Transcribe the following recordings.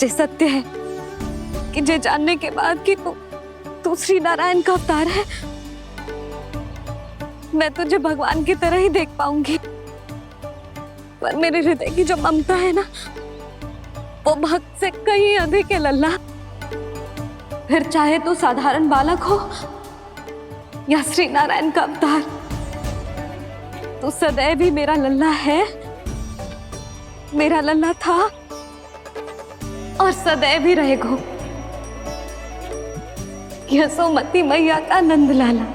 जे सत्य है कि जे जानने के बाद कि तू श्री नारायण का अवतार है, मैं तुझे भगवान की तरह ही देख पाऊंगी। पर मेरे हृदय की जो ममता है ना, वो भक्त से कहीं अधिक है लल्ला। फिर चाहे तू साधारण बालक हो या श्री नारायण का अवतार, तू सदैव ही मेरा लल्ला है, मेरा लल्ला था और सदैव ही रहेगा। यशोमती मैया का नंद लाला,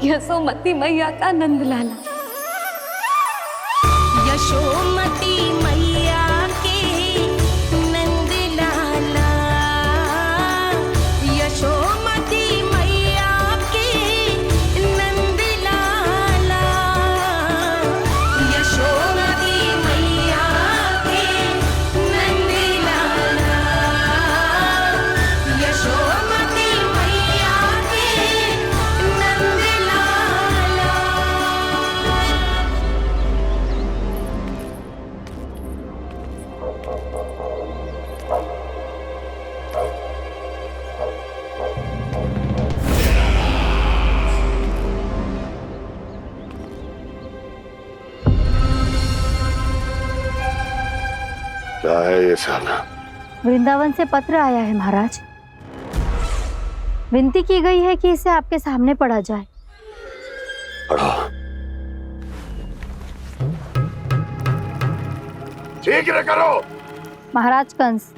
यशोमती मैया का नंद लाला। यशोमती मैया के नंद लाला, यशोमती मैया के नंद लाला, यशोमती मैया के नंद लाला, यशोमती मैया के नंद लाला। क्या है ये साला? वृंदावन से पत्र आया है महाराज। विनती की गई है कि इसे आपके सामने पढ़ा जाए। पढ़ो। शीघ्र करो। महाराज कंस,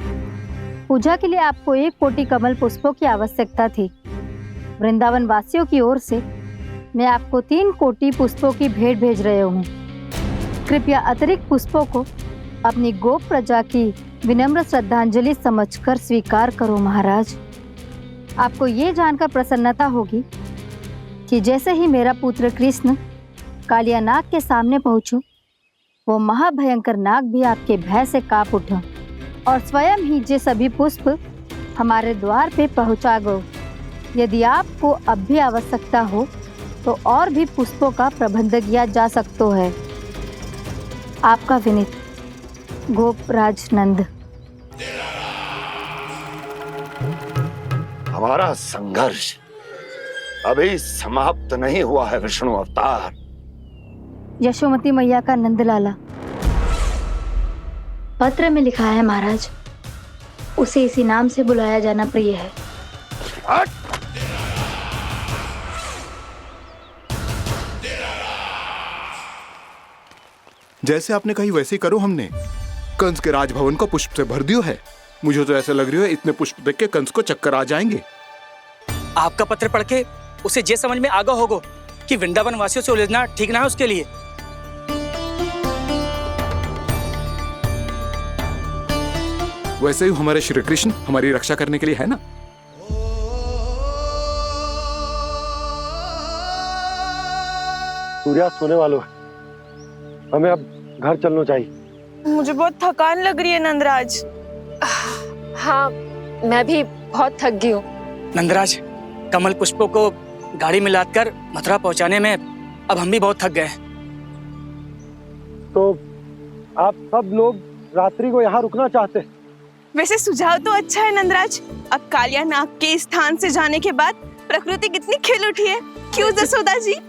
पूजा के लिए आपको 1 कोटि कमल पुष्पों की आवश्यकता थी। वृंदावन वासियों की ओर से मैं आपको 3 कोटि पुष्पों की भेंट भेज रहे हूँ। कृपया अतिरिक्त पुष्पों को अपनी गोप प्रजा की विनम्र श्रद्धांजलि समझकर स्वीकार करो महाराज। आपको ये जानकर प्रसन्नता होगी कि जैसे ही मेरा पुत्र कृष्ण कालिया नाग के सामने पहुंचो, वो महाभयंकर नाग भी आपके भय से कांप उठा और स्वयं ही ये सभी पुष्प हमारे द्वार पे पहुंचा गो। यदि आपको अब भी आवश्यकता हो तो और भी पुष्पों का प्रबंध किया जा सकता है। आपका विनीत गोपराज नंद। हमारा संघर्ष अभी समाप्त नहीं हुआ है विष्णु अवतार। यशोमती मैया का नंदलाला। पत्र में लिखा है महाराज, उसे इसी नाम से बुलाया जाना प्रिय है। हट! जैसे आपने कही वैसे ही करो। हमने कंस के राजभवन को पुष्प से भर दियो है। मुझे तो ऐसा लग रही है इतने पुष्प देख के कंस को चक्कर आ जाएंगे। आपका पत्र पढ़ के उसे ये समझ में आगा होगा कि वृंदावन वासियों से उलझना ठीक ना है उसके लिए। वैसे ही हमारे श्री कृष्ण हमारी रक्षा करने के लिए है ना। सूर्यास्त होने वाला है, हमें अब घर चलना चाहिए। मुझे बहुत थकान लग रही है नंदराज। हाँ, मैं भी बहुत थक गई हूँ। नंदराज, कमल पुष्पों को गाड़ी में लादकर मथुरा पहुंचाने में अब हम भी बहुत थक गए। तो आप सब लोग रात्रि को यहाँ रुकना चाहते हैं? वैसे सुझाव तो अच्छा है नंदराज। अब कालिया नाग के स्थान से जाने के बाद प्रकृति कितनी खिल उठी है, क्यों जसोदा जी?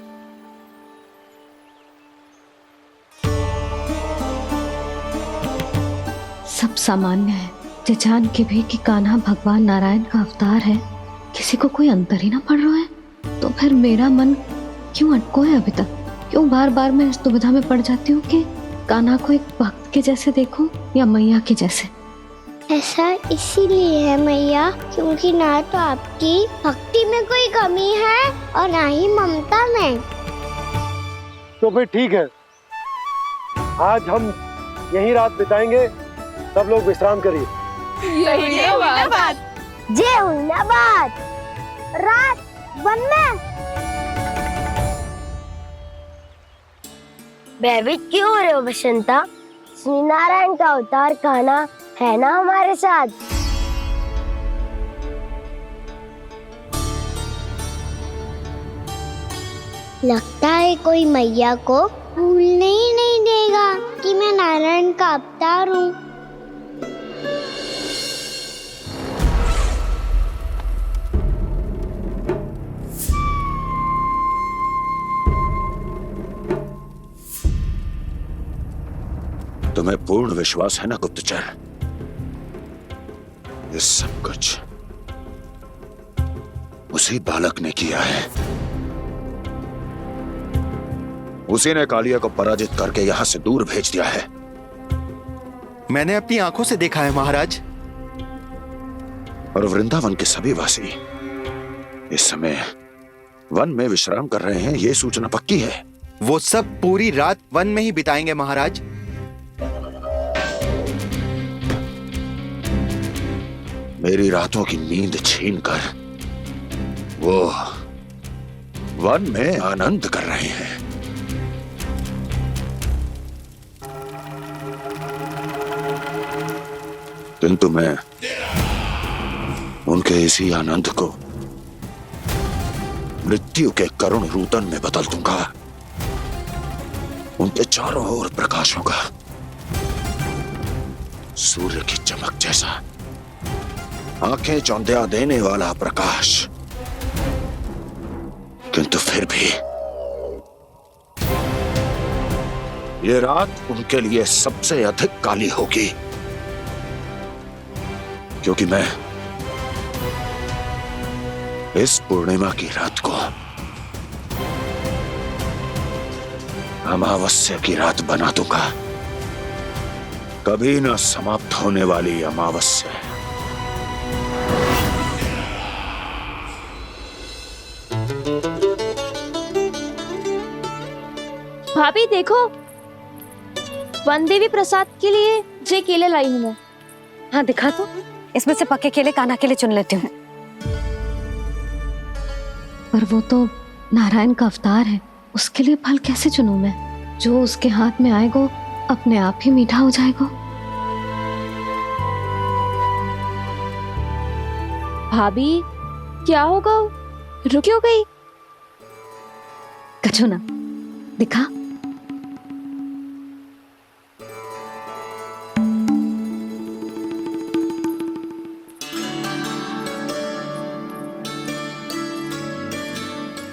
सब सामान्य है, जे जान के भी कि कान्हा भगवान नारायण का अवतार है, किसी को कोई अंतर ही ना पड़ रहा है। तो फिर मेरा मन क्यों अटको है अभी तक? क्यों बार बार मैं इस दुविधा में पड़ जाती हूँ कि कान्हा को एक भक्त के जैसे देखूं या मैया के जैसे? ऐसा इसीलिए है मैया, क्योंकि ना तो आपकी भक्ति में कोई कमी है और ना ही ममता में। तो फिर ठीक है, आज हम यहीं रात बिताएंगे। सब लोग विश्राम करिए। जय हुइनाबाद। जय हुइनाबाद। रात वन में भयभीत क्यों हो रहे हो बसंता? श्री नारायण का अवतार कान्हा है ना हमारे साथ। लगता है कोई मैया को भूलने ही नहीं देगा कि मैं नारायण का अवतार हूँ। तुम्हें पूर्ण विश्वास है ना गुप्तचर? ये सब कुछ उसी बालक ने किया है। उसी ने कालिया को पराजित करके यहां से दूर भेज दिया है। मैंने अपनी आंखों से देखा है महाराज। और वृंदावन के सभी वासी इस समय वन में विश्राम कर रहे हैं, ये सूचना पक्की है। वो सब पूरी रात वन में ही बिताएंगे महाराज। मेरी रातों की नींद छीनकर वो वन में आनंद कर रहे हैं। किंतु मैं उनके इसी आनंद को मृत्यु के करुण रूतन में बदल दूंगा। उनके चारों ओर प्रकाश होगा, सूर्य की चमक जैसा, आंखें चौंधिया देने वाला प्रकाश। किंतु फिर भी ये रात उनके लिए सबसे अधिक काली होगी, क्योंकि मैं इस पूर्णिमा की रात को अमावस्या की रात बना दूंगा। कभी न समाप्त होने वाली अमावस्या। भाभी देखो, वन देवी प्रसाद के लिए ये केले लाई हूँ मैं। हाँ दिखा तो, इसमें से पके केले कान्हा के लिए चुन लेती हूँ। पर वो तो नारायण का अवतार है, उसके लिए फल कैसे चुनूं मैं? जो उसके हाथ में आएगा अपने आप ही मीठा हो जाएगा। भाभी क्या होगा, रुक क्यों गई? कछू ना, दिखा।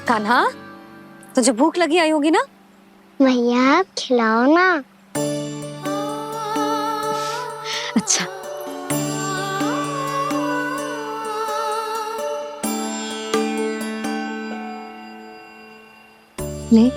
कान्हा, तुझे भूख लगी आई होगी ना? भैया खिलाओ ना। अच्छा। ले।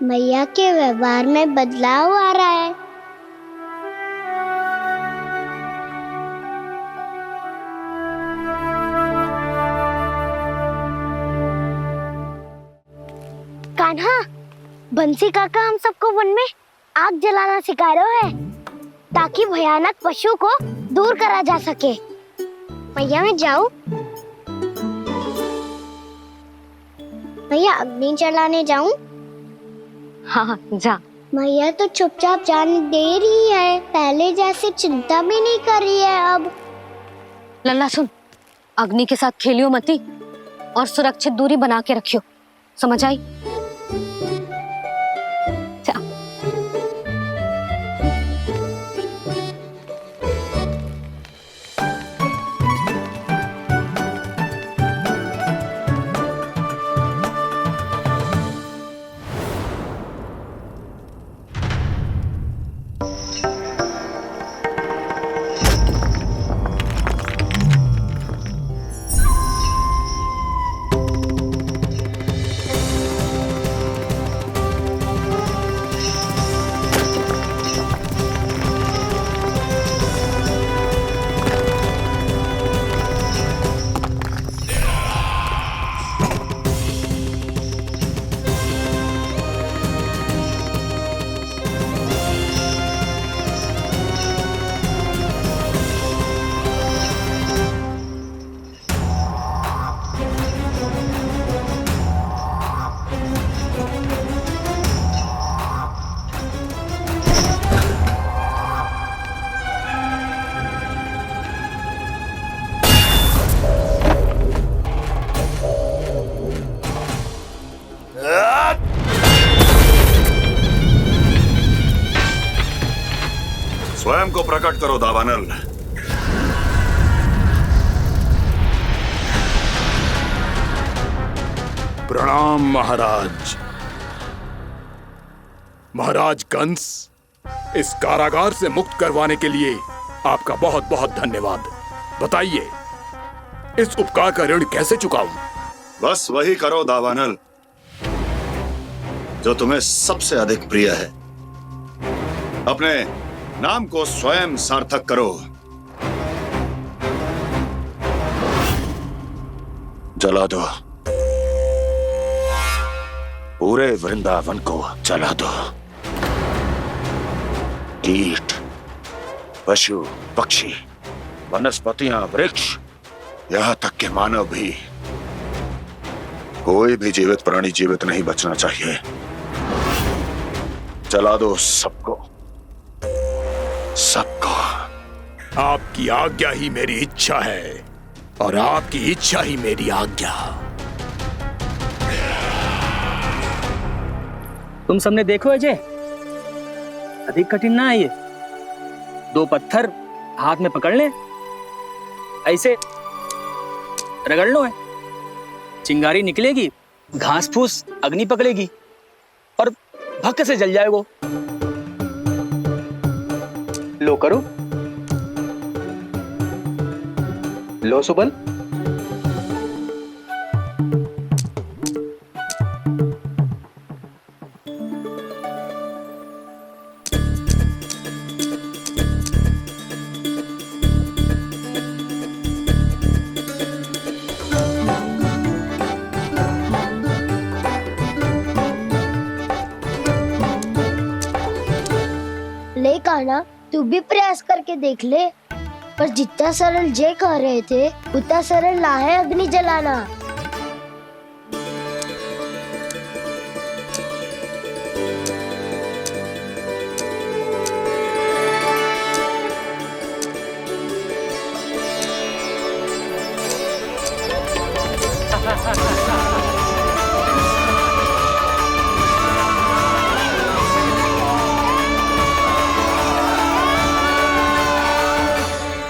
भैया के व्यवहार में बदलाव आ रहा है। कान्हा, बंसी काका हम सबको वन में आग जलाना सिखा रहे हैं, ताकि भयानक पशु को दूर करा जा सके। भैया मैं जाऊं? भैया अग्नि जलाने जाऊं? हाँ जा। भैया तो चुपचाप जाने दे रही है, पहले जैसे चिंता भी नहीं कर रही है अब। लल्ला सुन, अग्नि के साथ खेलियो मती और सुरक्षित दूरी बना के रखियो, समझ आई? जा। स्वयं को प्रकट करो दावानल। प्रणाम महाराज। महाराज कंस, इस कारागार से मुक्त करवाने के लिए आपका बहुत बहुत धन्यवाद। बताइए, इस उपकार का ऋण कैसे चुकाऊं? बस वही करो दावानल जो तुम्हें सबसे अधिक प्रिय है। अपने नाम को स्वयं सार्थक करो। जला दो, पूरे वृंदावन को जला दो। कीट, पशु, पक्षी, वनस्पतियां, वृक्ष, यहां तक के मानव भी, कोई भी जीवित प्राणी जीवित नहीं बचना चाहिए। जला दो सबको, सबको। आपकी आज्ञा ही मेरी इच्छा है और आपकी इच्छा ही मेरी आज्ञा। तुम सबने देखो अजय, अधिक कठिन ना है ये। 2 पत्थर हाथ में पकड़ ले, ऐसे रगड़ लो है, चिंगारी निकलेगी, घास फूस अग्नि पकड़ेगी और भक्क से जल जाए वो। लो करो, लो सुबल। ले कान्हा, तू भी प्रयास करके देख ले। पर जितना सरल जय कह रहे थे उतना सरल ना है अग्नि जलाना।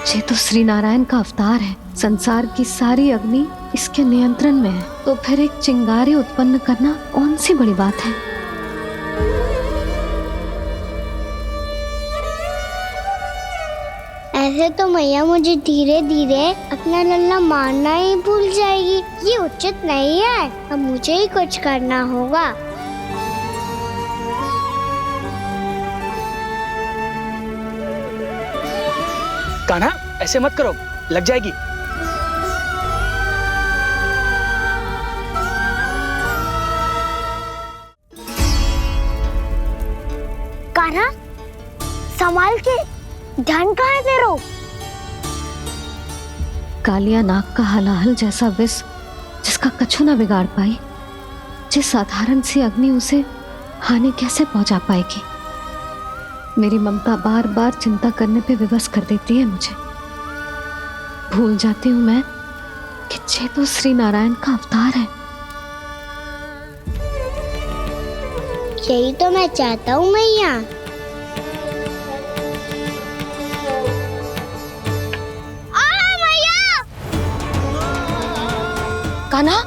ये तो श्री नारायण का अवतार है। संसार की सारी अग्नि इसके नियंत्रण में है, तो फिर एक चिंगारी उत्पन्न करना कौन सी बड़ी बात है। ऐसे तो मैया मुझे धीरे धीरे अपना लल्ला मारना ही भूल जाएगी। ये उचित नहीं है, अब मुझे ही कुछ करना होगा। कान्हा, ऐसे मत करो, लग जाएगी। कान्हा, संभाल के, ध्यान कहाँ है तेरो? कालिया नाग का हलाहल जैसा विष जिसका कछु ना बिगाड़ पाई, जिस साधारण सी अग्नि उसे हानि कैसे पहुंचा पाएगी। मेरी ममता बार बार चिंता करने पे विवश कर देती है मुझे। भूल जाती हूँ मैं कि ये तो श्री नारायण का अवतार है। यही तो मैं चाहता हूँ मैया। कान्हा,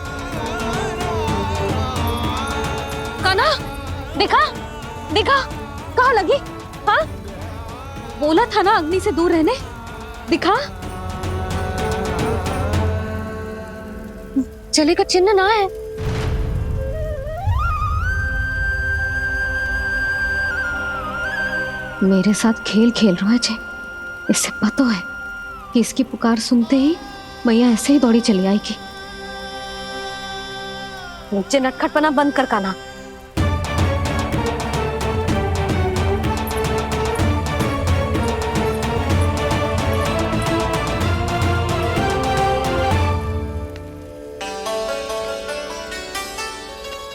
कान्हा, देखा देखा, कहाँ लगी? हाँ, बोला था ना अग्नि से दूर रहने। दिखा, जले का चिन्ह ना है। मेरे साथ खेल खेल रहा है जे। इससे पता है कि इसकी पुकार सुनते ही मैया ऐसे ही दौड़ी चली आएगी। नीचे नटखटपना बंद कर कान्हा।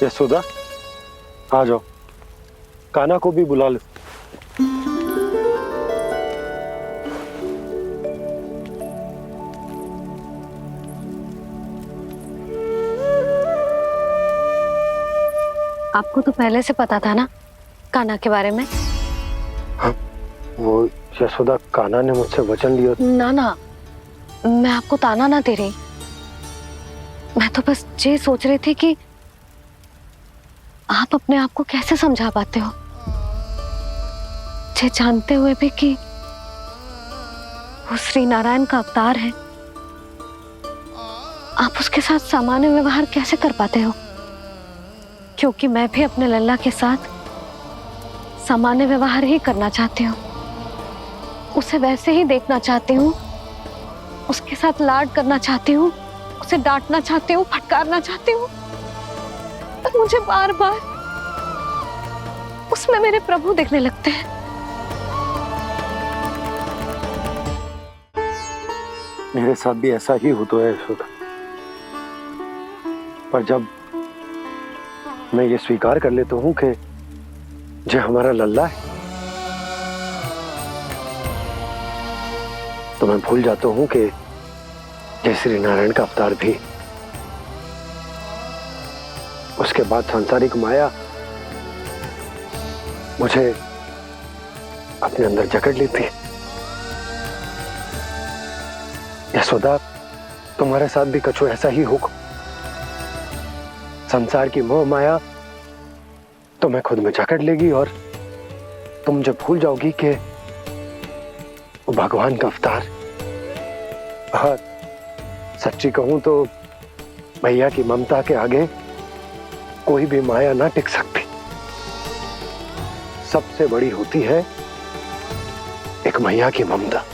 यशोदा, आ जाओ, कान्हा को भी बुला लो। आपको तो पहले से पता था ना कान्हा के बारे में? हाँ, वो यशोदा, कान्हा ने मुझसे वचन लिया। ना ना, मैं आपको ताना ना दे रही। मैं तो बस ये सोच रही थी कि आप अपने आप को कैसे समझा पाते हो, ये जानते हुए भी कि वो श्री नारायण का अवतार है। आप उसके साथ सामान्य व्यवहार कैसे कर पाते हो? क्योंकि मैं भी अपने लल्ला के साथ सामान्य व्यवहार ही करना चाहती हूँ, उसे वैसे ही देखना चाहती हूँ, उसके साथ लाड करना चाहती हूँ, उसे डांटना चाहती हूँ, फटकारना चाहती हूँ। पर मुझे बार बार उसमें मेरे प्रभु दिखने लगते हैं। मेरे साथ भी ऐसा ही होता है यशोदा। पर जब मैं ये स्वीकार कर लेता हूँ कि जो हमारा लल्ला है, तो मैं भूल जाता हूँ कि जय श्री नारायण का अवतार भी। उसके बाद सांसारिक माया मुझे अपने अंदर जकड़ लेती है। यशोदा, तुम्हारे साथ भी कछु ऐसा ही होगा। संसार की मोह माया तुम्हें खुद में जकड़ लेगी और तुम जब भूल जाओगी कि वो भगवान का अवतार। और सच्ची कहूं तो भैया की ममता के आगे कोई भी माया ना टिक सकती। सबसे बड़ी होती है एक मैया की ममता।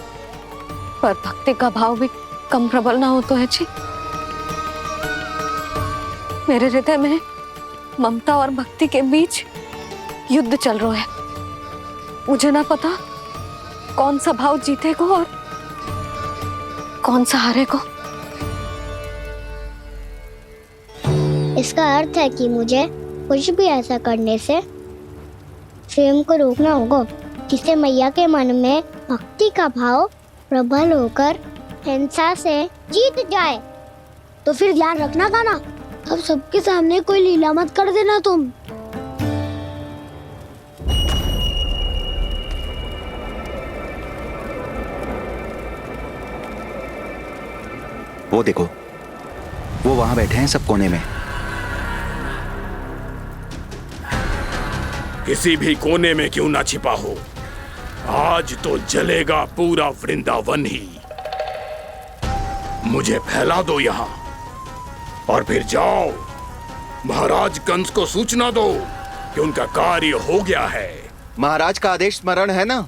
पर भक्ति का भाव भी कम प्रबल ना हो तो है जी। मेरे हृदय में ममता और भक्ति के बीच युद्ध चल रहा है। मुझे ना पता कौन सा भाव जीतेगा और कौन सा हारेगा। इसका अर्थ है कि मुझे कुछ भी ऐसा करने से स्वयं को रोकना होगा जिससे मैया के मन में भक्ति का भाव प्रबल होकर हिंसा से जीत जाए। तो फिर ध्यान रखना कान्हा, अब सबके सामने कोई लीला मत कर देना तुम। वो देखो, वो वहां बैठे हैं सब कोने में। किसी भी कोने में क्यों ना छिपा हो, आज तो जलेगा पूरा वृंदावन ही। मुझे फैला दो यहां और फिर जाओ महाराज कंस को सूचना दो कि उनका कार्य हो गया है। महाराज का आदेश स्मरण है ना?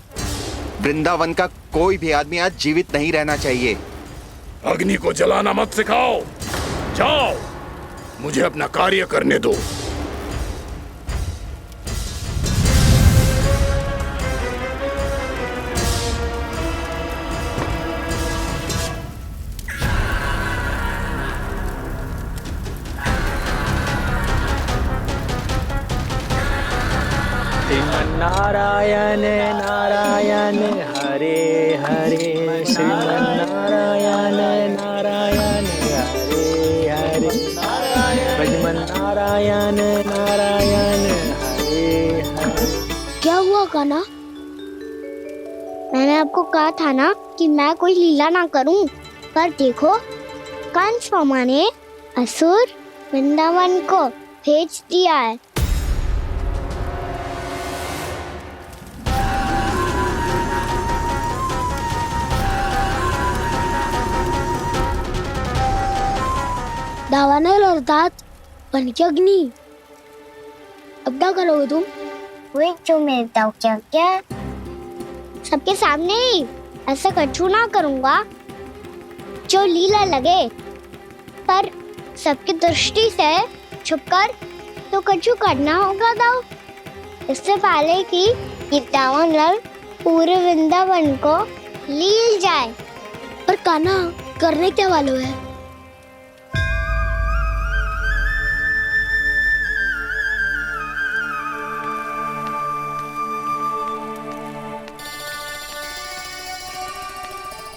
वृंदावन का कोई भी आदमी आज जीवित नहीं रहना चाहिए। अग्नि को जलाना मत सिखाओ, जाओ मुझे अपना कार्य करने दो। नारायण नारायण हरे हरे, श्रीमन्नारायण नारायण हरे हरे, भजमन नारायण नारायण हरे हरे। क्या हुआ कान्हा? मैंने आपको कहा था ना कि मैं कोई लीला ना करूं, पर देखो कंस मामा ने असुर वृंदावन को भेज दिया है। दावानल और दांत बन के अग्नि। अब क्या करोगे तुम? वही जो मेरे दाव क्या क्या सबके सामने ही ऐसा कछु ना करूंगा जो लीला लगे, पर सबकी दृष्टि से छुपकर तो कछु करना होगा दाव। इससे पहले कि ये दावानल पूरे वृंदावन को लील जाए। पर कान्हा करने क्या वालों है?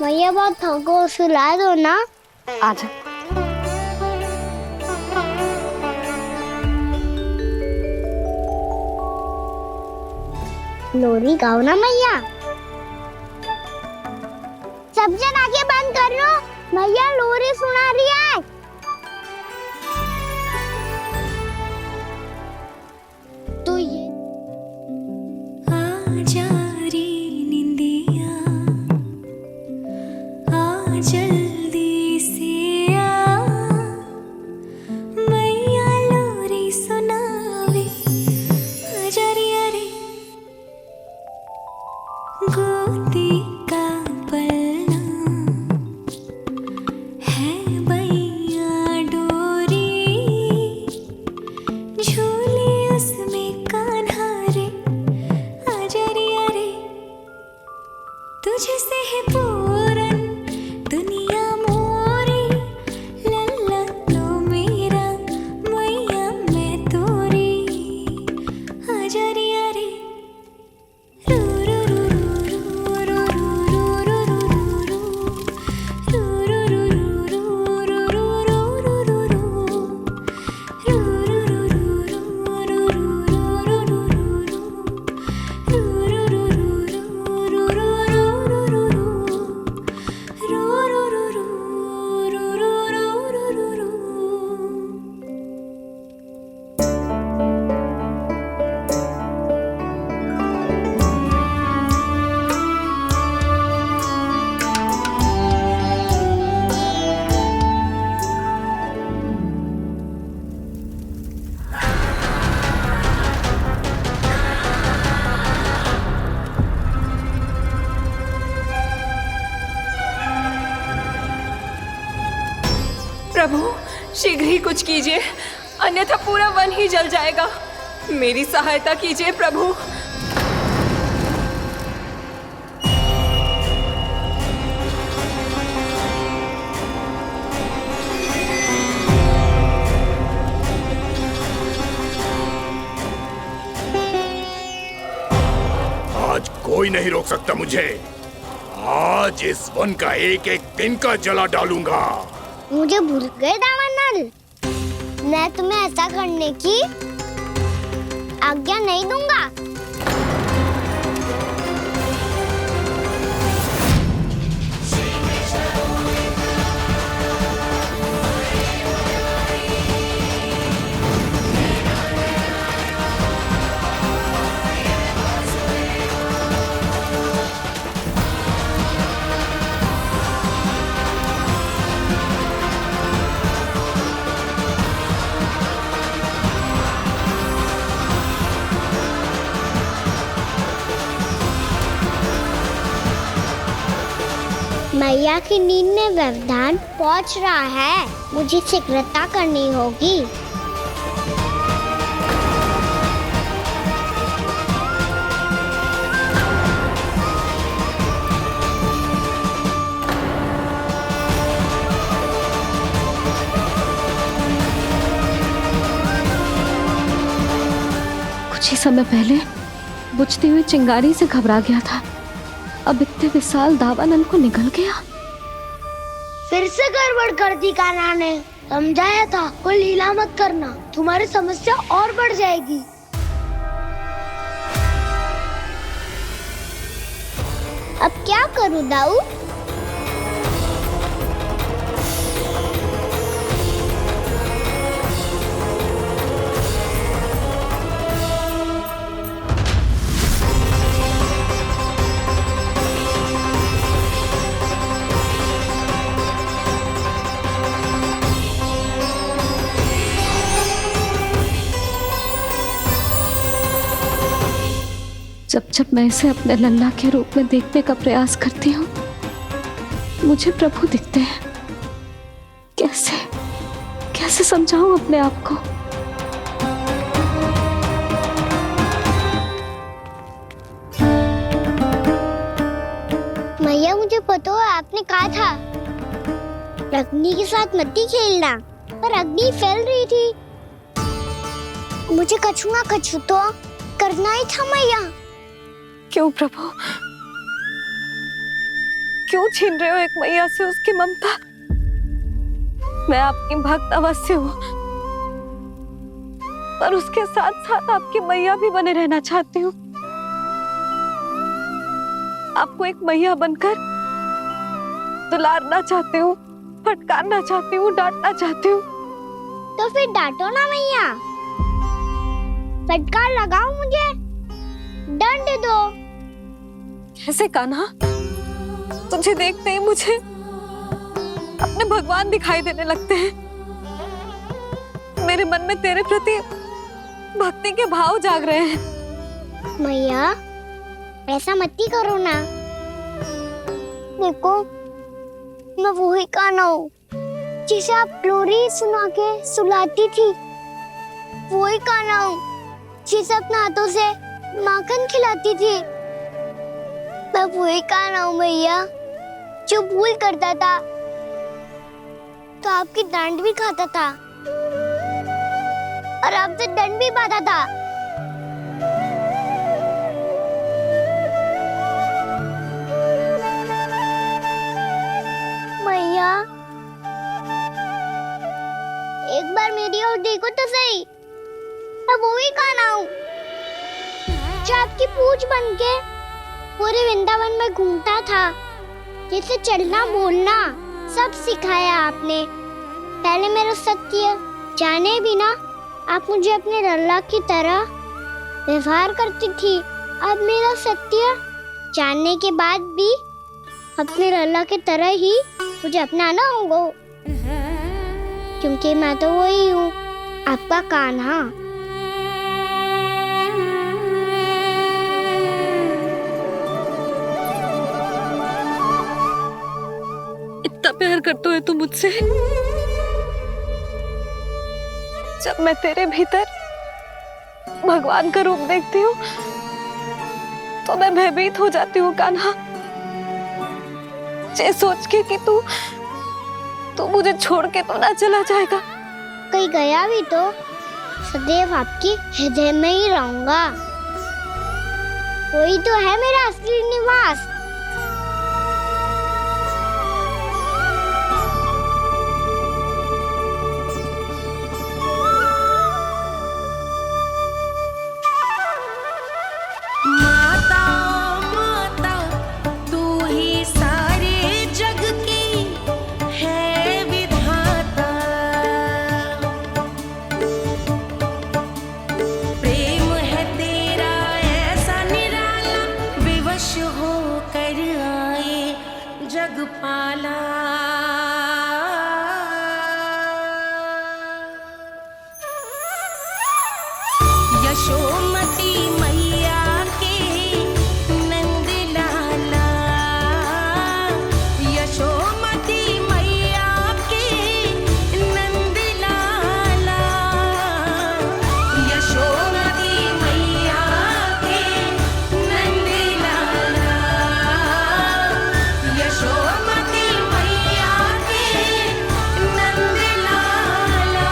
मैया बहुत थको, सुला दो ना। आजा। लोरी गाओ ना मैया। सब जन आगे बंद कर लो, मैया लोरी सुना रही है। तो ये आजा रे निंदिया, आ जल्दी से आ, मैया लोरी सुनावे, आजा रे अरे गोदी का पलना है बैया डोरी, झूले उसमें कान्हा रे, आजा रे अरे तुझसे है पूरन दुनिया मोरी, लल्ला लो मेरा मैया मैं तोरी, आजा रे अरे रू रू रू रू रू रू रू प्रभु शीघ्र ही कुछ कीजिए, अन्यथा पूरा वन ही जल जाएगा। मेरी सहायता कीजिए प्रभु। आज कोई नहीं रोक सकता मुझे। आज इस वन का एक एक तिनका जला डालूंगा। मुझे भूल गए दावानल, मैं तुम्हें ऐसा करने की आज्ञा नहीं दूंगा। मैया की नींद में व्यवधान पहुंच रहा है, मुझे शीघ्रता करनी होगी। कुछ ही समय पहले बुझती हुई चिंगारी से घबरा गया था, अब इतने विशाल दावानल को निगल गया। फिर से गड़बड़ कर दी कान्हा ने, समझाया था कोई लीला मत करना, तुम्हारी समस्या और बढ़ जाएगी। अब क्या करूं दाऊ? जब जब मैं इसे अपने लल्ला के रूप में देखने का प्रयास करती हूँ, मुझे प्रभु दिखते हैं। कैसे कैसे समझाऊं अपने आप को? मैया मुझे पता है आपने कहा था अग्नि के साथ मत ही खेलना, पर अग्नि फैल रही थी। मुझे कछु ना कछु तो करना ही था मैया। क्यों प्रभु, क्यों छीन रहे हो एक मैया से उसकी ममता? मैं आपकी भक्त अवश्य हूँ, पर उसके साथ साथ आपकी मैया भी बने रहना चाहती हूँ। आपको एक मैया बनकर दुलारना चाहती हूँ, फटकारना चाहती हूँ, डांटना चाहती हूँ। तो फिर डांटो ना मैया, फटकार लगाओ, मुझे दंड दो। कैसे कान्हा? तुझे देखते ही मुझे अपने भगवान दिखाई देने लगते हैं। मेरे मन में तेरे प्रति भक्ति के भाव जाग रहे हैं। मैया ऐसा मत ही करो ना। देखो मैं वही कान्हा हूँ जिसे आप लोरी सुना के सुलाती थी। वही कान्हा हूँ जिसे अपने हाथों से माखन खिलाती थी। मैं वही कान्हा हूँ मैया जो भूल करता था तो आपकी डांट भी खाता था और आपसे दंड भी पाता था। मैया एक बार मेरी ओर देखो तो सही। मैं वो ही कान्हा हूँ जो आपकी पूंछ बन के पूरे वृंदावन में घूमता था, जिसे चलना बोलना सब सिखाया आपने। पहले मेरा सत्य जाने भी ना आप मुझे अपने लल्ला की तरह व्यवहार करती थी। अब मेरा सत्य जानने के बाद भी अपने लल्ला की तरह ही मुझे अपनाना होगा, क्योंकि मैं तो वही हूँ, आपका कान्हा। इतना प्यार करते हो तुम मुझसे? जब मैं तेरे भीतर भगवान का रूप देखती हूँ तो मैं भयभीत हो जाती हूँ कान्हा। ये सोच के कि तू मुझे छोड़ के तो ना चला जाएगा। कहीं गया भी तो सदैव आपके हृदय में ही रहूंगा। वही तो है मेरा असली निवास। यशोमती मैया के नंद लाला, यशोमती मैया के नंद लाला, यशोमती मैया के नंद लाला, यशोमती मैया के नंद लाला।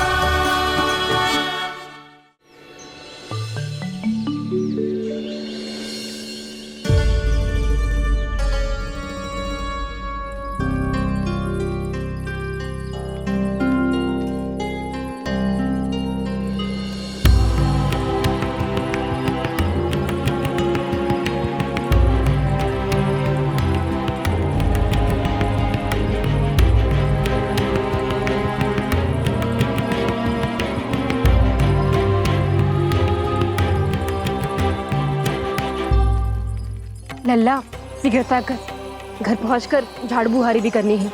लल्ला शीघ्र पैक कर, घर पहुंचकर झाड़ू बुहारी भी करनी है।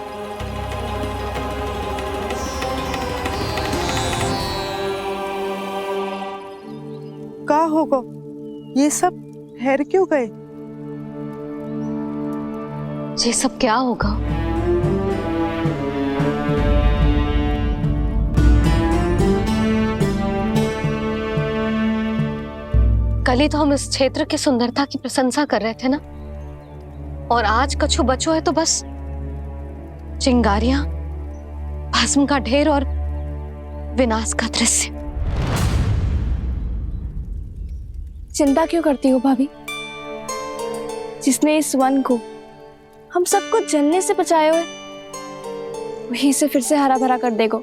का होगा? ये सब ठहर क्यों गए? ये सब क्या होगा? कल ही तो हम इस क्षेत्र की सुंदरता की प्रशंसा कर रहे थे ना, और आज कछु बचो है तो बस चिंगारियां, भस्म का ढेर और विनाश का दृश्य। चिंता क्यों करती हो भाभी? जिसने इस वन को हम सबको जलने से बचाए हुए, वही से फिर से हरा भरा कर देगा।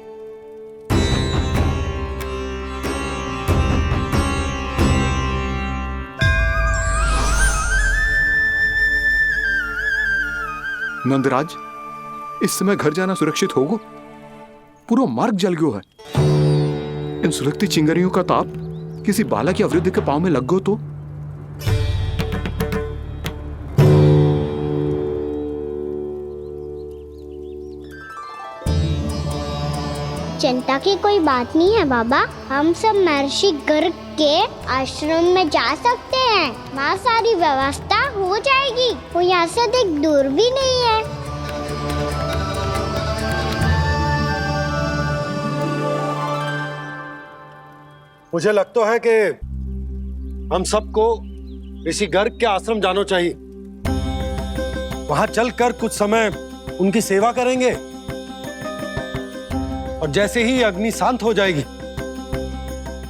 नंदराज, इस समय घर जाना सुरक्षित होगो? पूरा मार्ग जल गयो है। इन सुलगती चिंगारियों का ताप किसी बालक या वृद्ध के पांव में लग गो तो? चिंता की कोई बात नहीं है बाबा, हम सब महर्षि गर्ग के आश्रम में जा सकते हैं। वहाँ सारी व्यवस्था हो जाएगी, वो यहाँ से अधिक दूर भी नहीं है। मुझे लगता है कि हम सबको ऋषि गर्ग के आश्रम जाना चाहिए। वहां चलकर कुछ समय उनकी सेवा करेंगे और जैसे ही अग्नि शांत हो जाएगी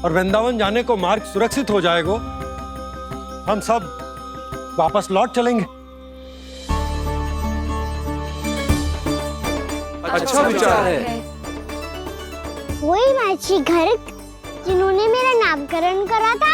और वृंदावन जाने को मार्ग सुरक्षित हो जाएगा, हम सब वापस लौट चलेंगे। अच्छा विचार है। वही महर्षि गर्ग जिन्होंने मेरा नामकरण करा था।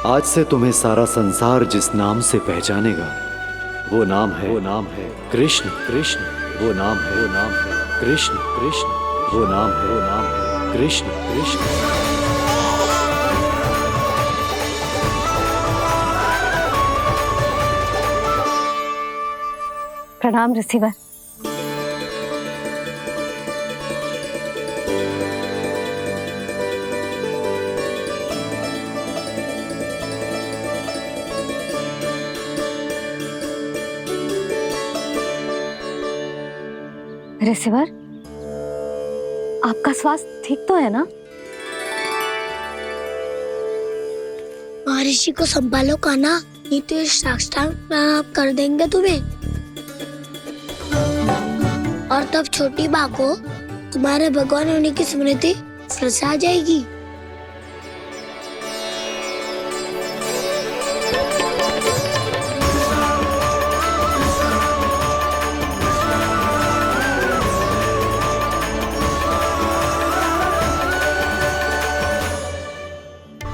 आज से तुम्हें सारा संसार जिस नाम से पहचानेगा वो नाम है कृष्ण। कृष्ण वो नाम है कृष्ण। कृष्ण वो नाम है कृष्ण। कृष्ण। प्रणाम ऋषिवर। ऋषिवर, आपका स्वास्थ्य ठीक तो है ना? महर्षि को संभालो कान्हा, नहीं तो ये साष्टांग प्रणाम कर देंगे तुम्हें। और तब छोटी बा को तुम्हारे भगवान होने की स्मृति फिर से आ जाएगी।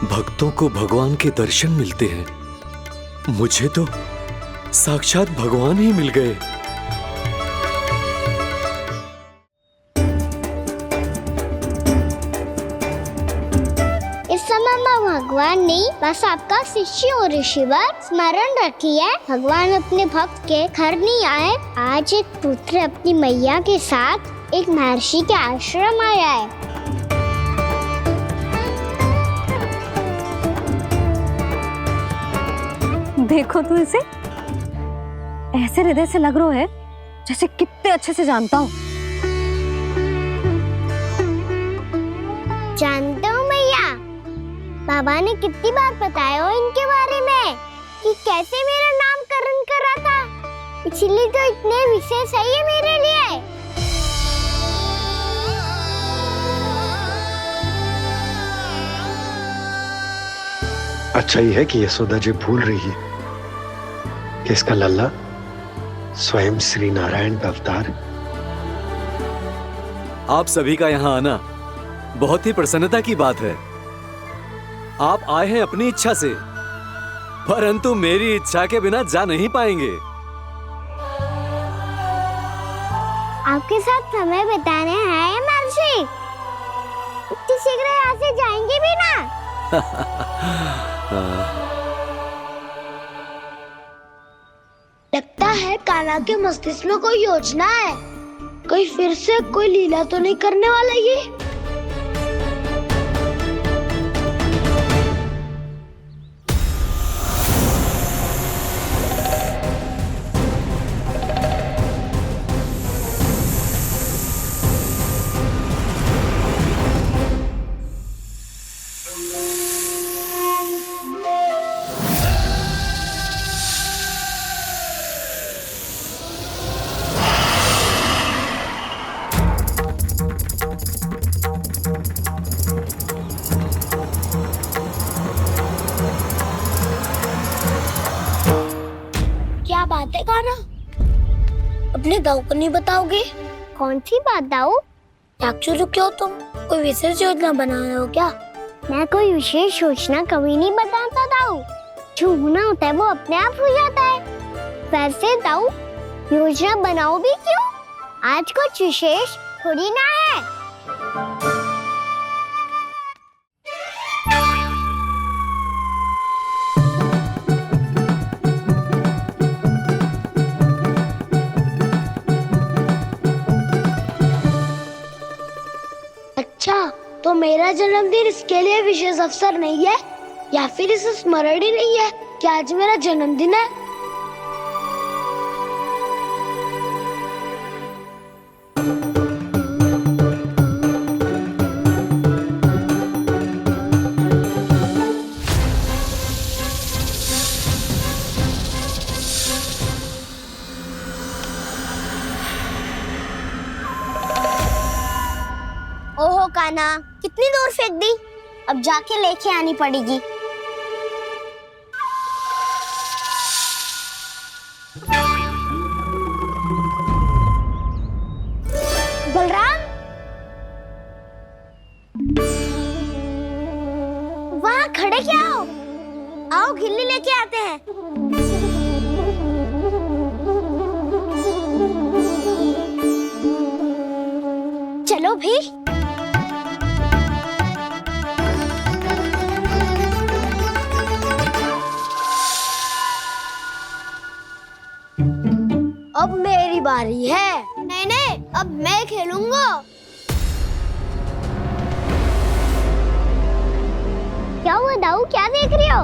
भक्तों को भगवान के दर्शन मिलते हैं, मुझे तो साक्षात भगवान ही मिल गए। इस समय मैं भगवान नहीं, बस आपका शिष्य हूँ ऋषिवर। स्मरण रखिए, भगवान अपने भक्त के घर नहीं आए। आज एक पुत्र अपनी मैया के साथ एक महर्षि के आश्रम आया है। देखो तू इसे, ऐसे हृदय से लग रहा है जैसे कितने अच्छे से जानता हूँ। जानते हो मैया, बाबा ने कितनी बार बताया हो इनके बारे में कि कैसे मेरा नामकरण करा था, इसलिए तो इतने विशेष है ये मेरे लिए। अच्छा ही है कि यशोदा जी भूल रही है कि इसका लल्ला स्वयं श्री नारायण का अवतार। आप सभी का यहाँ आना बहुत ही प्रसन्नता की बात है। आप आए हैं अपनी इच्छा से, परंतु मेरी इच्छा के बिना जा नहीं पाएंगे। आपके साथ समय बिताने आए हैं महर्षि। इतनी शीघ्र यहाँ से जाएंगे भी ना। लगता है कान्हा के मस्तिष्क में कोई योजना है। कहीं फिर से कोई लीला तो नहीं करने वाला ये। क्या बात है कान्हा? अपने दाऊ को नहीं बताओगे? कौन सी बात दाऊ? आखिर रुके हो तुम? कोई विशेष योजना बना रहे हो क्या? मैं कोई विशेष योजना कभी नहीं बताता दाऊ। जो होना होता है वो अपने आप हो जाता है। वैसे दाऊ योजना बनाओ भी क्यों? आज कुछ विशेष थोड़ी ना है। अच्छा, तो मेरा जन्मदिन इसके लिए विशेष अवसर नहीं है या फिर इसे स्मरण ही नहीं है कि आज मेरा जन्मदिन है? ओहो कान्हा, कितनी दूर फेंक दी? अब जाके लेके आनी पड़ेगी। बलराम, वहाँ खड़े क्या हो? आओ गिल्ली लेके आते हैं। चलो भी। अब मेरी बारी है। नहीं नहीं, अब मैं खेलूंगा। क्या हुआ दाऊ, क्या देख रही हो?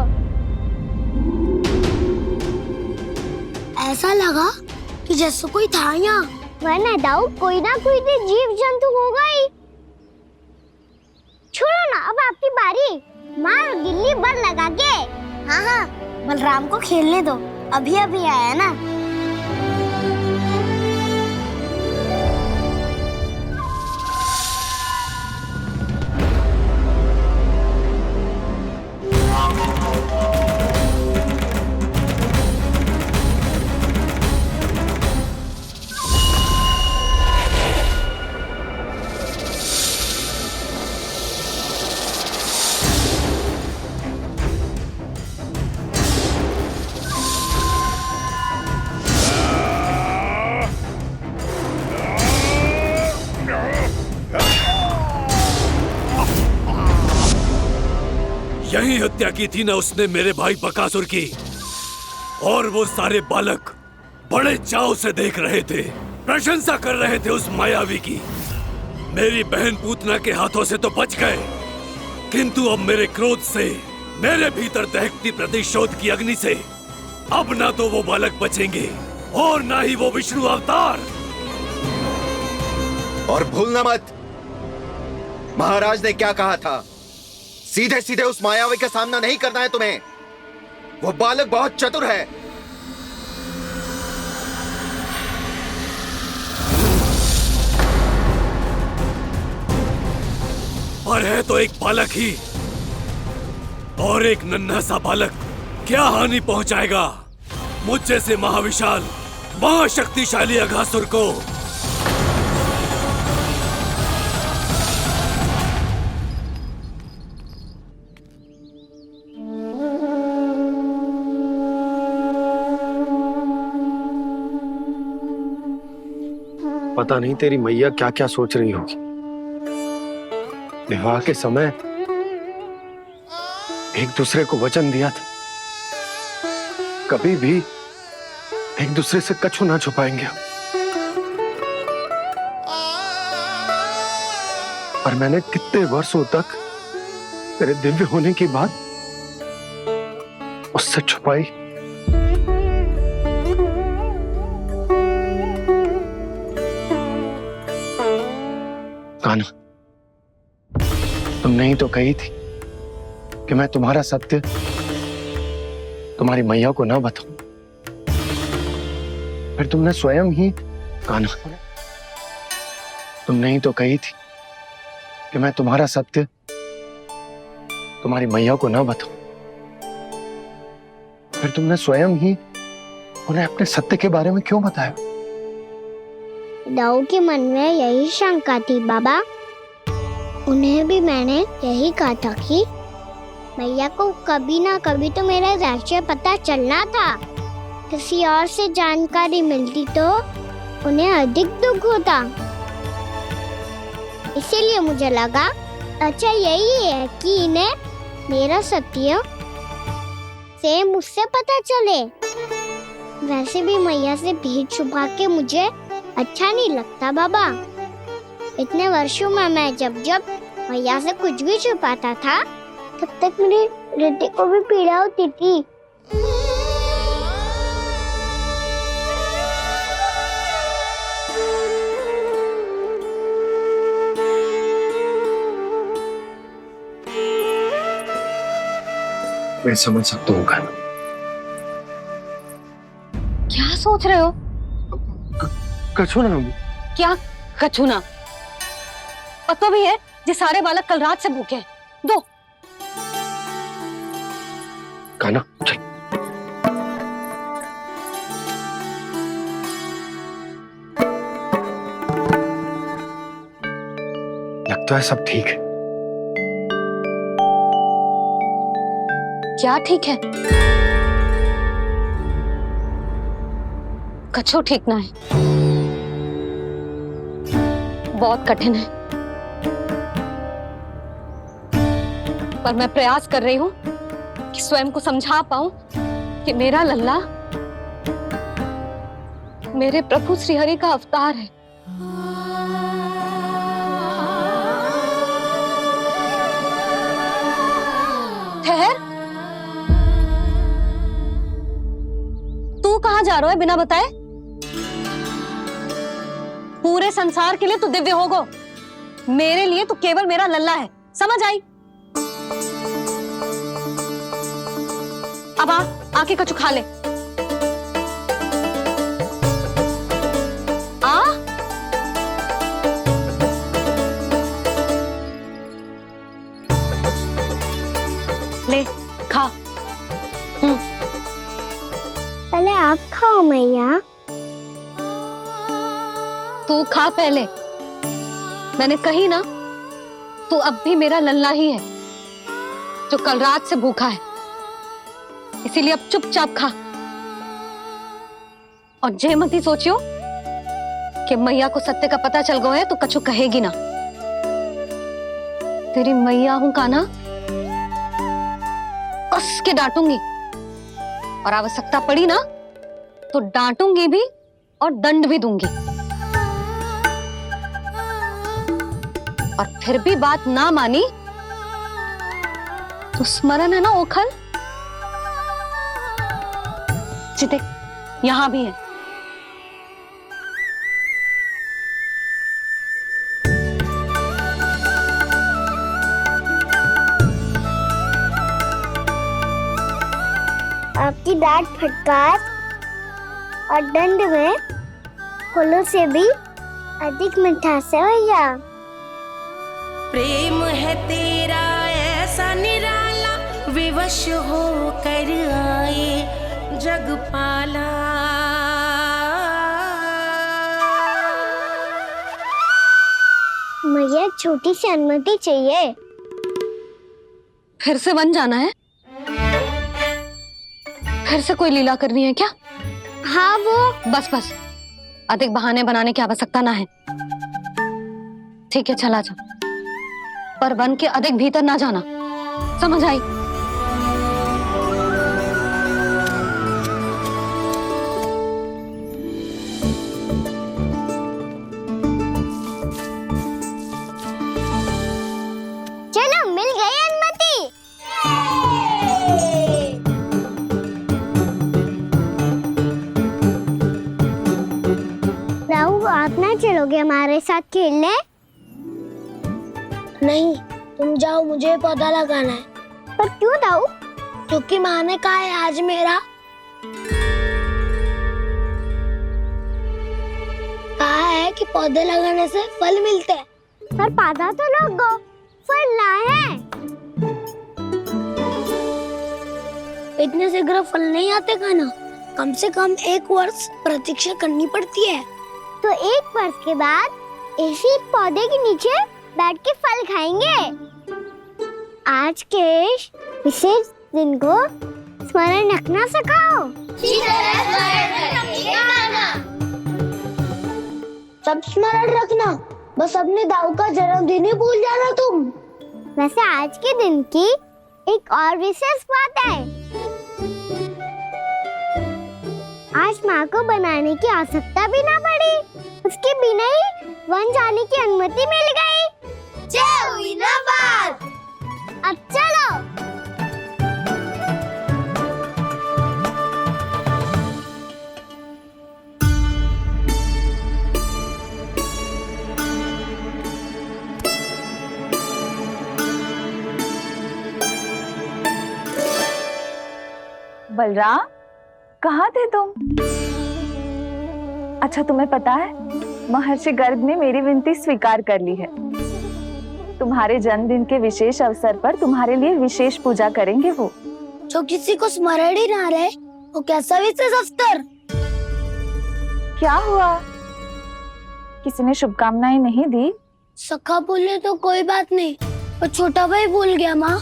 ऐसा लगा कि जैसे कोई था यहाँ। वरना दाऊ कोई ना कोई तो जीव जंतु होगा ही। छोड़ो ना, अब आपकी बारी। मार गिल्ली बर लगा के। हाँ हाँ, बलराम को खेलने दो, अभी अभी आया ना। यही हत्या की थी ना उसने मेरे भाई बकासुर की। और वो सारे बालक बड़े चाव से देख रहे थे, प्रशंसा कर रहे थे उस मायावी की। मेरी बहन पूतना के हाथों से तो बच गए, किंतु अब मेरे क्रोध से, मेरे भीतर दहकती प्रतिशोध की अग्नि से अब ना तो वो बालक बचेंगे और ना ही वो विष्णु अवतार। और भूलना मत, महाराज ने क्या कहा था। सीधे सीधे उस मायावी का सामना नहीं करना है तुम्हें। वो बालक बहुत चतुर है। पर है तो एक बालक ही, और एक नन्हा सा बालक क्या हानि पहुंचाएगा मुझ जैसे महाविशाल महाशक्तिशाली अघासुर को। पता नहीं तेरी मैया क्या क्या सोच रही होगी। विवाह के समय एक दूसरे को वचन दिया था, कभी भी एक दूसरे से कछु ना छुपाएंगे। और मैंने कितने वर्षों तक तेरे दिव्य होने की बात उससे छुपाई। कान्हा, तुमने ही तो कही थी कि मैं तुम्हारा सत्य तुम्हारी मैया को ना बताऊं। फिर तुमने स्वयं ही, कान्हा, तुमने ही तो कही थी कि मैं तुम्हारा सत्य तुम्हारी मैया को ना बताऊं। फिर तुमने स्वयं ही उन्हें अपने सत्य के बारे में क्यों बताया? दाऊ के मन में यही शंका थी बाबा। उन्हें भी मैंने यही कहा था कि मैया को कभी ना कभी तो मेरा रहस्य पता चलना था। किसी और से जानकारी मिलती तो उन्हें अधिक दुख होता। इसीलिए मुझे लगा अच्छा यही है कि इन्हें मेरा सत्य से मुझसे पता चले। वैसे भी मैया से भेद छुपा के मुझे अच्छा नहीं लगता बाबा। इतने वर्षों में मैं जब जब मैया से कुछ भी छुपाता था तब तक मेरे हृदय को भी पीड़ा होती थी। मैं समझ सकता हूँ कान्हा। क्या सोच रहे हो? कछु ना। क्या कछु ना? पता भी है ये सारे बालक कल रात से भूखे हैं। दो। कान्हा चल। लगता है सब ठीक है। क्या ठीक है? कछु ठीक ना है। बहुत कठिन है, पर मैं प्रयास कर रही हूं कि स्वयं को समझा पाऊं कि मेरा लल्ला मेरे प्रभु श्रीहरि का अवतार है। ठहर, तू कहां जा रहा है बिना बताए? पूरे संसार के लिए तू दिव्य होगो, मेरे लिए तू केवल मेरा लल्ला है। समझ आई? अब आके कछु खा ले। आ ले खा। पहले आप खाओ मैया। तू खा पहले। मैंने कही ना, तू अब भी मेरा लल्ला ही है जो कल रात से भूखा है। इसीलिए अब चुपचाप खा। और जे मत ही सोचियो कि मैया को सत्य का पता चल गया है तो कछु कहेगी ना। तेरी मैया हूं कान्हा, कस के डांटूंगी और आवश्यकता पड़ी ना तो डांटूंगी भी और दंड भी दूंगी। और फिर भी बात ना मानी तो स्मरण है ना ओखल? देख, यहां भी है। आपकी डांट फटकार और दंड में फूलों से भी अधिक मिठास है भैया। प्रेम है तेरा ऐसा निराला, विवश हो कर आए जगपाला। मुझे छोटी सी अनुमति चाहिए। फिर से बन जाना है? फिर से कोई लीला करनी है क्या? हाँ वो। बस बस, अधिक बहाने बनाने की आवश्यकता ना है। ठीक है, चला जा, पर वन के अधिक भीतर ना जाना, समझ आई? चलो मिल गई अनुमति। राहु, आप ना चलोगे हमारे साथ खेलने? नहीं, तुम जाओ, मुझे पौधा लगाना है। पर क्यों राहु? क्योंकि माँ ने कहा है आज मेरा कहा है कि पौधे लगाने से फल मिलते हैं। पर पौधा तो लगो, फल ना है। इतने शीघ्र फल नहीं आते खाना, कम से कम 1 वर्ष प्रतीक्षा करनी पड़ती है। तो 1 वर्ष के बाद इसी पौधे के नीचे बैठ के फल खाएंगे। आज के इस विशेष दिन को स्मरण रखना सिखाओ। सब स्मरण रखना, बस अपने दाऊ का जन्मदिन ही भूल जाना तुम। वैसे आज के दिन की एक और विशेष बात है। आज माँ को बनाने की आवश्यकता भी ना पड़ी, उसके बिना ही वन जाने की अनुमति मिल गई। जय हुई ना बात। अब चलो। बलराम, कहाँ थे तुम? अच्छा, तुम्हें पता है महर्षि गर्ग ने मेरी विनती स्वीकार कर ली है। तुम्हारे जन्मदिन के विशेष अवसर पर तुम्हारे लिए विशेष पूजा करेंगे वो। जो किसी को स्मरण ही ना रहे, वो कैसा विशेष अवसर? क्या हुआ? किसी ने शुभकामनाएं नहीं दी? सखा बोले तो कोई बात नहीं, पर छोटा भाई भूल गया माँ।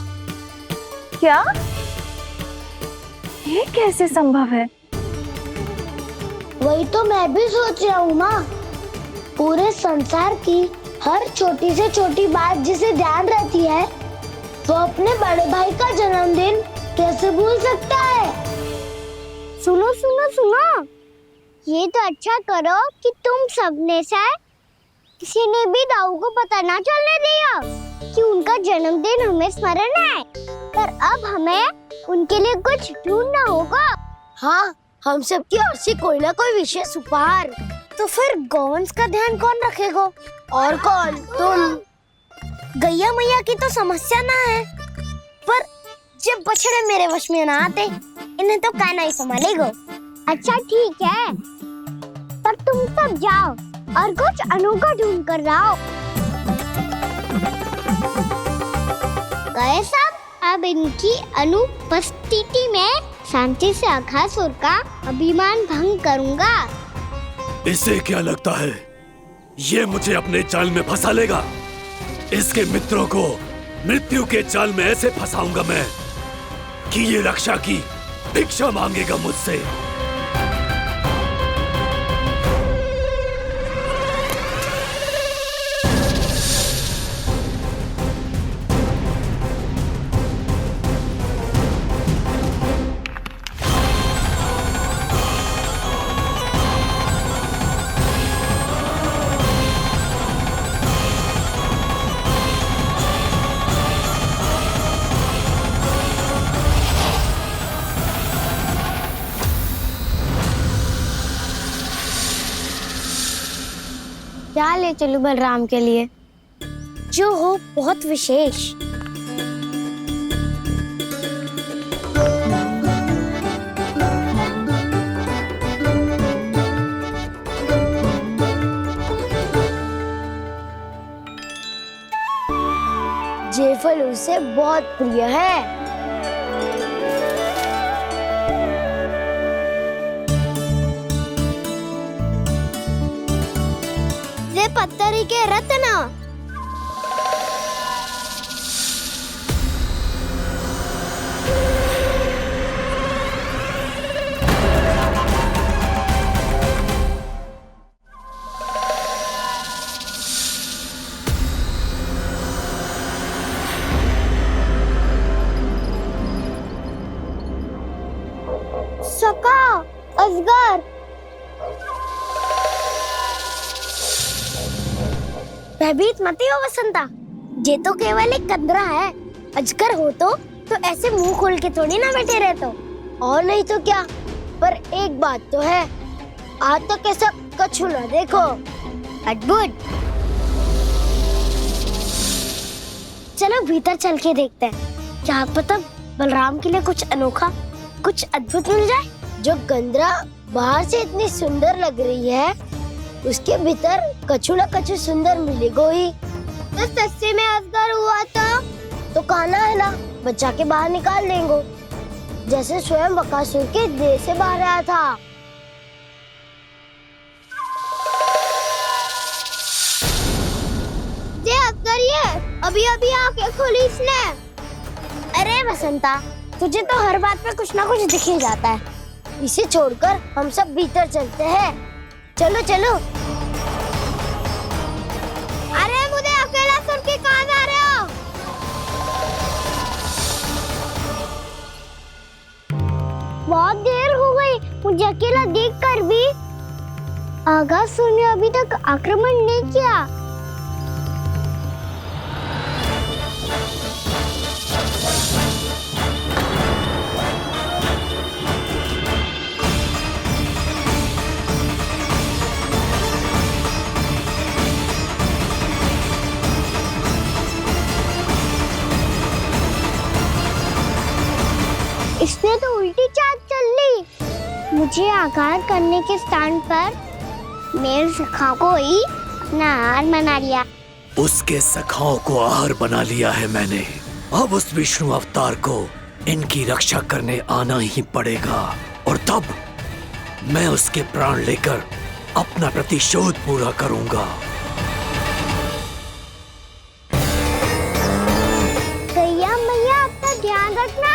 क्या? ये कैसे संभव है? वही तो मैं भी सोच रहा हूँ माँ। पूरे संसार की हर छोटी से छोटी बात जिसे ध्यान रहती है, वो अपने बड़े भाई का जन्मदिन कैसे भूल सकता है? सुनो सुनो सुनो, ये तो अच्छा करो कि तुम सबने से किसी ने भी दाऊ को पता ना चलने दिया कि उनका जन्मदिन हमें स्मरण है। पर अब हमें उनके लिए कुछ ढूंढना होगा। हाँ, हम सबकी ओर से कोई ना कोई विशेष उपहार। तो फिर गौंस का ध्यान कौन रखेगा? और कौन? तुम। गैया मैया की तो समस्या ना है, पर जब बछड़े मेरे वश में ना आते, इन्हें तो कान्हा ही संभालेगा। अच्छा ठीक है, पर तुम सब जाओ और कुछ अनोखा ढूंढ कर लाओ। गए सब? अब इनकी अनुपस्थिति में शांति से अघासुर का अभिमान भंग करूंगा। इसे क्या लगता है ये मुझे अपने जाल में फंसा लेगा? इसके मित्रों को मृत्यु के जाल में ऐसे फंसाऊंगा मैं कि ये रक्षा की भिक्षा मांगेगा मुझसे। क्या ले चलूं बलराम के लिए जो हो बहुत विशेष? ये फल उसे बहुत प्रिय है। पत्थरी के रत्न। भयभीत मत हो वसंता, ये तो केवल एक कंदरा है। अजगर हो तो ऐसे मुंह खोल के थोड़ी ना बैठे रहते हो। और नहीं तो क्या, पर एक बात तो है, आज तक ऐसा कछु ना देखो। अद्भुत। चलो भीतर चल के देखते हैं, क्या पता बलराम के लिए कुछ अनोखा, कुछ अद्भुत मिल जाए। जो गंदरा बाहर से इतनी सुंदर लग रही है, उसके भीतर कछु न कछु सुंदर मिलेगा ही। तो सच्चे में अजगर हुआ तो काना है ना, बच्चा के बाहर निकाल देंगे, जैसे स्वयं बकासुर के देह से बाहर आया था। ये अजगर ही है, अभी अभी आंखें खोली इसने। अरे वसंता, तुझे तो हर बात पे कुछ ना कुछ दिख ही जाता है। इसे छोड़कर हम सब भीतर चलते हैं। चलो चलो। अरे मुझे अकेला सुन के कहाँ जा रहे हो? बहुत देर हो गई मुझे अकेला देखकर भी। आगासुर ने अभी तक आक्रमण नहीं किया। इसने तो उल्टी चाल चल ली। मुझे आघात करने के स्थान पर मेरे सखा को ही अपना आहार बना लिया। उसके सखाओं को आहार बना लिया है मैंने। अब उस विष्णु अवतार को इनकी रक्षा करने आना ही पड़ेगा, और तब मैं उसके प्राण लेकर अपना प्रतिशोध पूरा करूंगा। गैया मैया, अपना ध्यान रखना।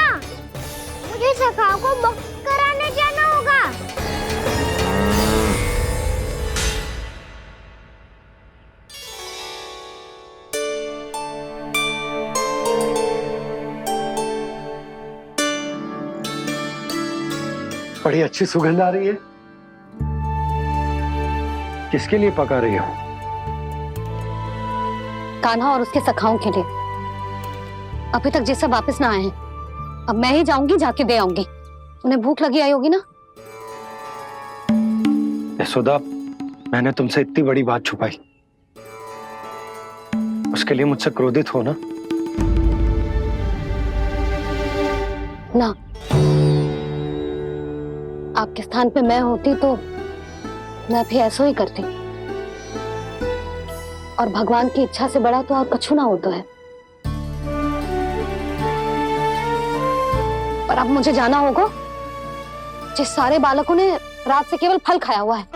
मुझे सखा को मुक्त कराने जाना होगा। बड़ी अच्छी सुगंध आ रही है। किसके लिए पका रही हो? कान्हा और उसके सखाओं के लिए। अभी तक जैसे वापस ना आए हैं, अब मैं ही जाऊंगी, जाके दे आऊंगी। उन्हें भूख लगी आई होगी ना। यशोदा, मैंने तुमसे इतनी बड़ी बात छुपाई, उसके लिए मुझसे क्रोधित हो ना? ना, आपके स्थान पे मैं होती तो मैं भी ऐसा ही करती। और भगवान की इच्छा से बड़ा तो और कछु ना होता है। पर अब मुझे जाना होगा। जिस सारे बालकों ने रात से केवल फल खाया हुआ है।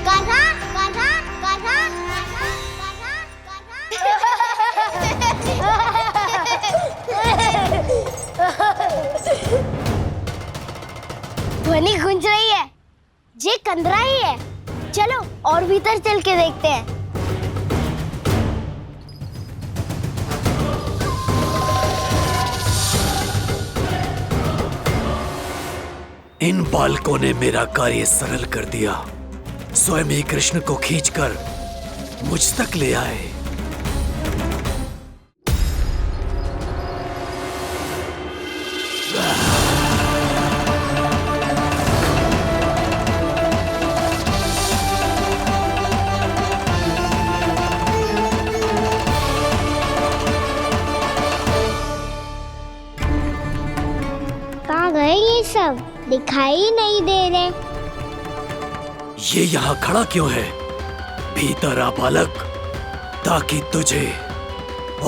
कान्हा, कान्हा, कान्हा, ध्वनि गूंज रही है। ये कंदरा ही है। चलो और भीतर चल के देखते हैं। इन बालकों ने मेरा कार्य सरल कर दिया। स्वयं ही कृष्ण को खींचकर मुझ तक ले आए। कहाँ गए ये सब? दिखाई नहीं दे रहे। ये यहाँ खड़ा क्यों है? भीतर आ बालक, ताकि तुझे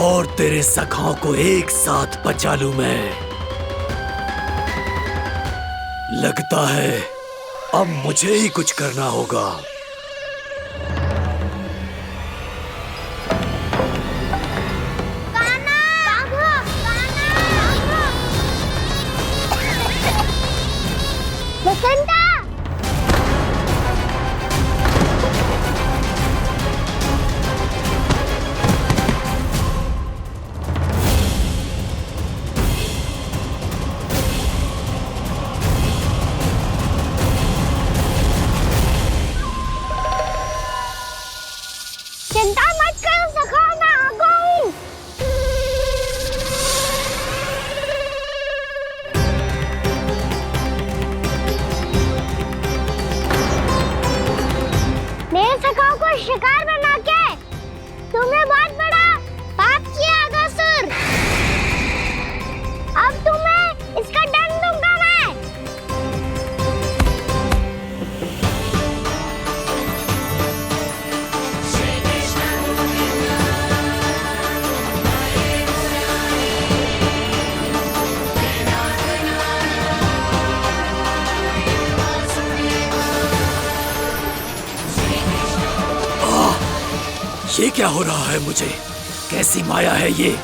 और तेरे सखाओं को एक साथ बचा लूं मैं। लगता है अब मुझे ही कुछ करना होगा। वसंता! ये क्या हो रहा है मुझे? कैसी माया है ये?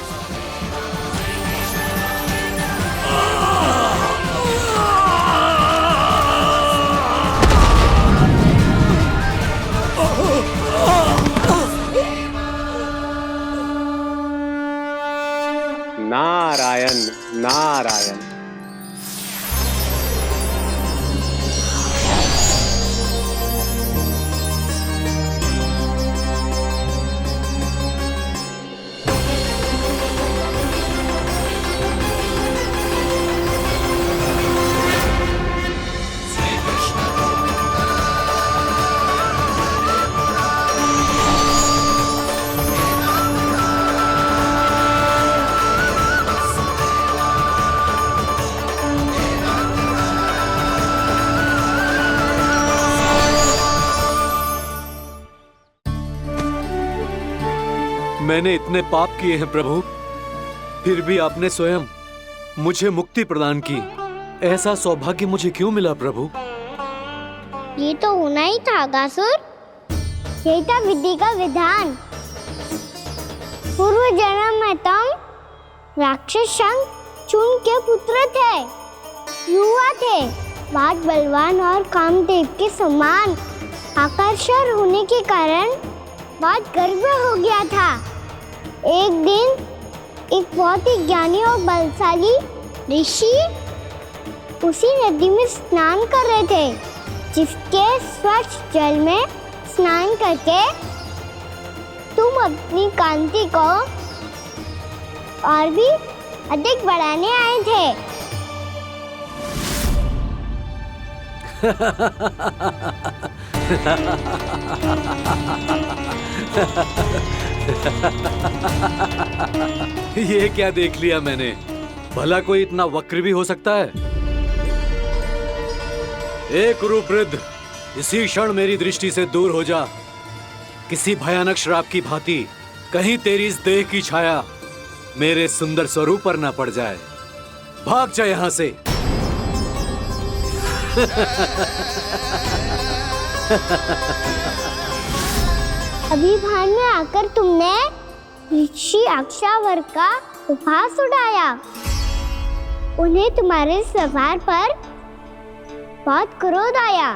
नारायण नारायण। मैंने इतने पाप किए हैं प्रभु, फिर भी आपने स्वयं मुझे मुक्ति प्रदान की। ऐसा सौभाग्य मुझे क्यों मिला प्रभु? ये तो होना ही था अगासुर। यही था विधि का विधान। पूर्व जन्म में तुम राक्षस शंखचूर्ण के पुत्र थे, युवा थे, बहुत बलवान और कामदेव के समान आकर्षण होने के कारण बहुत गर्व हो गया था। एक दिन एक बहुत ही ज्ञानी और बलशाली ऋषि उसी नदी में स्नान कर रहे थे, जिसके स्वच्छ जल में स्नान करके तुम अपनी कांति को और भी अधिक बढ़ाने आए थे। ये क्या देख लिया मैंने? भला कोई इतना वक्र भी हो सकता है? एक कुरुवृद्ध, इसी क्षण मेरी दृष्टि से दूर हो जा। किसी भयानक श्राप की भांति कहीं तेरी इस देह की छाया मेरे सुंदर स्वरूप पर न पड़ जाए। भाग जा यहाँ से। अभी भान में आकर तुमने ऋषि अक्षावर का उपहास उड़ाया। उन्हें तुम्हारे स्वभाव पर बहुत क्रोध आया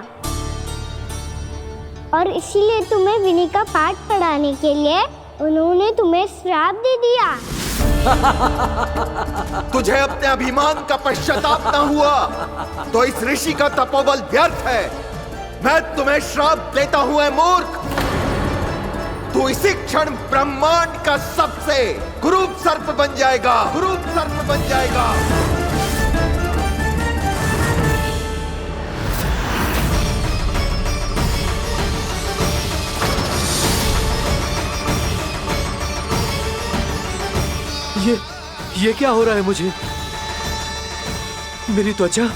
और इसीलिए तुम्हें विनय का पाठ पढ़ाने के लिए उन्होंने तुम्हें श्राप दे दिया। तुझे अपने अभिमान का पश्चाताप न हुआ तो इस ऋषि का तपोबल व्यर्थ है। मैं तुम्हें श्राप देता हूं, मूर्ख। तू इसी क्षण ब्रह्मांड का सबसे कुरूप सर्प बन जाएगा, कुरूप सर्प बन जाएगा। ये क्या हो रहा है मुझे? मेरी त्वचा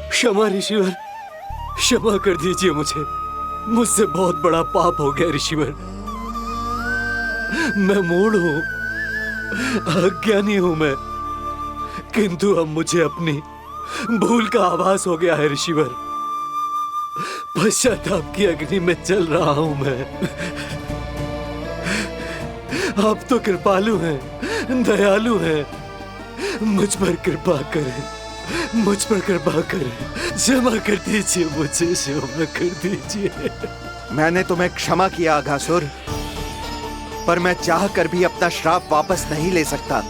क्षमा ऋषिवर, क्षमा कर दीजिए मुझे। मुझसे बहुत बड़ा पाप हो गया ऋषिवर। मैं मूढ़ हूं, अज्ञानी हूं मैं, किंतु अब मुझे अपनी भूल का आभास हो गया है ऋषिवर। पश्चाताप की अग्नि में जल रहा हूं मैं। आप तो कृपालु हैं, दयालु हैं, मुझ पर कृपा करें, मुझ पर कृपा करें। क्षमा कर दीजिए मुझे, क्षमा कर दीजिए। मैंने तुम्हें क्षमा किया अघासुर, पर मैं चाहकर भी अपना श्राप वापस नहीं ले सकता।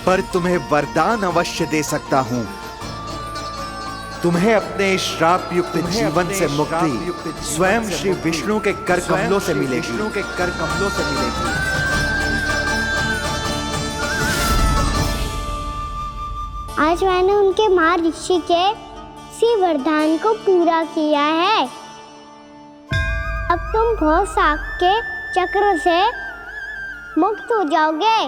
पर तुम्हें वरदान अवश्य दे सकता हूं। तुम्हें अपने श्राप युक्त जीवन से मुक्ति स्वयं श्री विष्णु के कर कमलों से मिलेगी, विष्णु के कर कमलों से मिलेगी। आज मैंने उनके महर्षि के इसी वरदान को पूरा किया है। अब तुम भव साप के चक्र से मुक्त हो जाओगे।